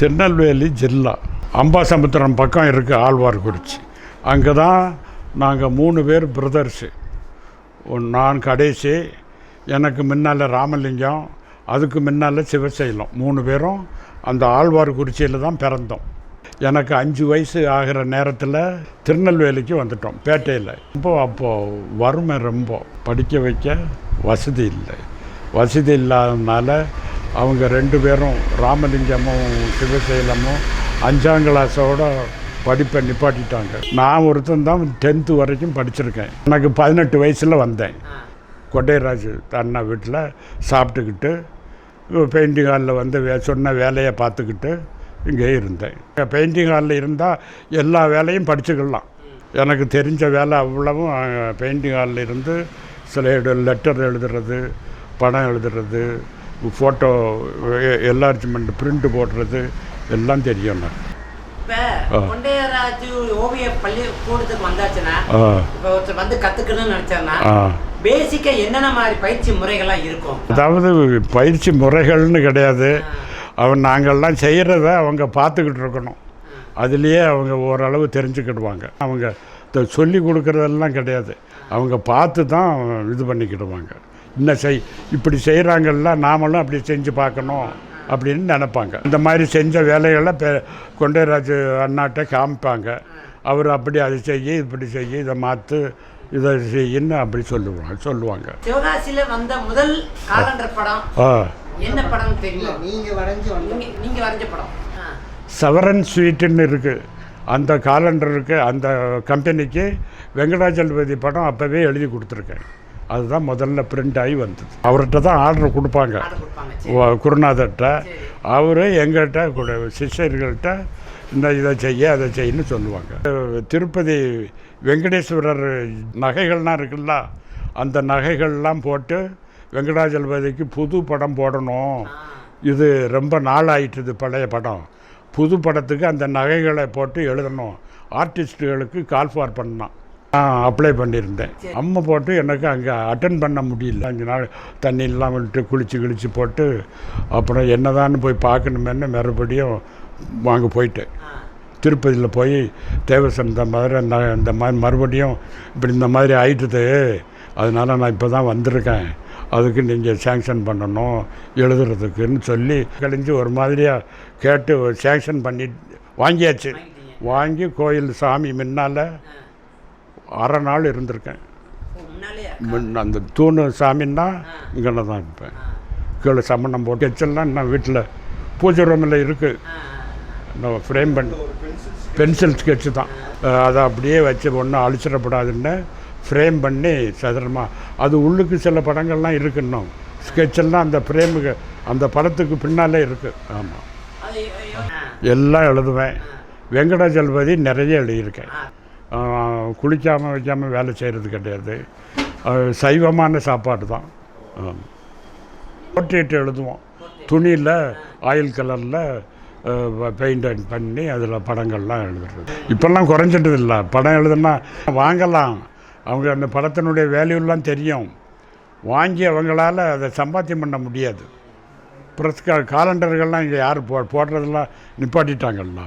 திருநெல்வேலி ஜில்லா அம்பாசமுத்திரம் பக்கம் இருக்குது ஆழ்வார்குறிச்சி. அங்கே தான் நாங்கள் 3 பேர் பிரதர்ஸு. நான் கடைசி, எனக்கு முன்னால் ராமலிங்கம், அதுக்கு முன்னால் சிவசைலம். 3 பேரும் அந்த ஆழ்வார்குறிச்சியில் தான் பிறந்தோம். எனக்கு 5 வயசு ஆகிற நேரத்தில் திருநெல்வேலிக்கு வந்துட்டோம், பேட்டையில். அப்போது வறுமை ரொம்ப, படிக்க வைக்க வசதி இல்லாததுனால அவங்க 2 பேரும், ராமலிங்கமும் சிவசைலமும் 5ஆம் கிளாஸோட படிப்பை நிப்பாட்டிட்டாங்க. நான் ஒருத்தன் தான் 10th வரைக்கும் படிச்சிருக்கேன். எனக்கு 18 வயசில் வந்தேன். கொட்டைராஜ் அண்ணா வீட்டில் சாப்பிட்டுக்கிட்டு பெயிண்டிங் ஹாலில் வந்து சொன்ன வேலையை பார்த்துக்கிட்டு இங்கே இருந்தேன். பெயிண்டிங் ஹாலில் இருந்தால் எல்லா வேலையும் படிச்சுக்கலாம். எனக்கு தெரிஞ்ச வேலை அவ்வளவும் பெயிண்டிங் ஹாலில் இருந்து சில லெட்டர் எழுதுறது, படம் எழுதுறது, ஃபோட்டோ என்லார்ஜ்மெண்ட் பிரிண்ட் போடுறது எல்லாம் தெரியும். இப்போ கொண்டையராஜ் ஓவிய பள்ளிக்கூடத்துக்கு வந்தாச்சுன்னா, இப்போ ஒருத்தர் வந்து கற்றுக்கணும்னு நினச்சாருன்னா பேசிக்காக என்னென்ன மாதிரி பயிற்சி முறைகள்லாம் இருக்கும்? அதாவது பயிற்சி முறைகள்னு கிடையாது. நாங்கள்லாம் செய்கிறத அவங்க பார்த்துக்கிட்டு இருக்கணும். அதுலேயே அவங்க ஓரளவு தெரிஞ்சுக்கிடுவாங்க. அவங்க சொல்லி கொடுக்குறதெல்லாம் கிடையாது, அவங்க பார்த்து தான் இது பண்ணிக்கிடுவாங்க. இப்படி செய்கிறாங்கல்ல, நாமளும் அப்படி செஞ்சு பார்க்கணும் அப்படின்னு நினைப்பாங்க. இந்த மாதிரி செஞ்ச வேலைகளை கொண்டைராஜ் அண்ணாட்ட காமிப்பாங்க. அவர் அப்படி அதை செய்ய, இப்படி செய்ய, இதை மாற்று, இதை செய்யன்னு அப்படி சொல்லுவாங்க. சிவகாசியில் வந்த முதல் காலண்டர் படம் என்ன படம் தெரியும்? நீங்கள் வரைஞ்ச படம் சவரன் ஸ்வீட்டுன்னு இருக்குது. அந்த காலண்டருக்கு, அந்த கம்பெனிக்கு வெங்கடாஜலபதி படம் அப்போவே எழுதி கொடுத்துருக்கேன். அதுதான் முதல்ல பிரிண்ட் ஆகி வந்தது. அவர்கிட்ட தான் ஆர்டர் கொடுப்பாங்க, குருநாதர்கிட்ட. அவர் எங்கள்கிட்ட சிஷ்யர்கள்ட்ட இதை செய்ய, அதை செய்யன்னு சொல்லுவாங்க. திருப்பதி வெங்கடேஸ்வரர் நகைகள்லாம் இருக்குல்ல, அந்த நகைகள்லாம் போட்டு வெங்கடாஜலபதிக்கு புது படம் போடணும். இது ரொம்ப நாள் ஆயிட்டுது, பழைய படம். புது படத்துக்கு அந்த நகைகளை போட்டு எழுதணும், ஆர்டிஸ்ட்டுகளுக்கு கால் ஃபார் பண்ணான். அப்ளை பண்ணியிருந்தேன். அம்மா போட்டு எனக்கு அங்கே அட்டன் பண்ண முடியல. 5 நாள் தண்ணியெல்லாம் விட்டு குளித்து போட்டு அப்புறம் என்னதான்னு போய் பார்க்கணுமேன்னு மறுபடியும் வாங்க போயிட்டேன். திருப்பதியில் போய் தேவசன் இந்த மாதிரி மறுபடியும் இப்படி இந்த மாதிரி ஆயிட்டுது, அதனால் நான் இப்போ தான் வந்திருக்கேன், அதுக்கு நீங்கள் சேங்ஷன் பண்ணணும் எழுதுறதுக்குன்னு சொல்லி கழிஞ்சு ஒரு மாதிரியாக கேட்டு சேங்ஷன் பண்ணி வாங்கியாச்சு. வாங்கி கோயில் சாமி முன்னால் அரை நாள் இருந்திருக்கேன். அந்த தூணு சாமின்னா இங்கே தான் இருப்பேன். கீழே சமணம் போட்டு எச்சல்லாம் நான் வீட்டில் பூஜை ரூமில் இருக்குது. நான் ஃப்ரேம் பண்ணி பென்சில் ஸ்கெட்சு தான், அதை அப்படியே வச்சு ஒன்றும் அழிச்சிடப்படாதுன்னு ஃப்ரேம் பண்ணி சதுரமாக, அது உள்ளுக்கு சில படங்கள்லாம் இருக்குன்னும் ஸ்கெட்செல்லாம் அந்த ஃப்ரேமுக்கு, அந்த படத்துக்கு பின்னாலே இருக்குது. ஆமாம், எல்லாம் எழுதுவேன். வெங்கடாஜலபதி நிறைய எழுதியிருக்கேன். குளிக்காமல் வைக்காமல் வேலை செய்கிறது கிடையாது. சைவமான சாப்பாடு தான். போர்ட்ரேட் எழுதுவோம், துணியில் ஆயில் கலரில் பெயிண்ட் பண்ணி அதில் படங்கள்லாம் எழுதுறது. இப்போல்லாம் குறைஞ்சிட்டது இல்லை. படம் எழுதுனா வாங்கலாம், அவங்க அந்த படத்தினுடைய வேல்யூலாம் தெரியும். வாங்கி அவங்களால அதை சம்பாத்தியம் பண்ண முடியாது. ப்ரெஸ் காலண்டர்கள்லாம் இங்கே யார் போடுறதெல்லாம் நிப்பாட்டிட்டாங்கல்ல.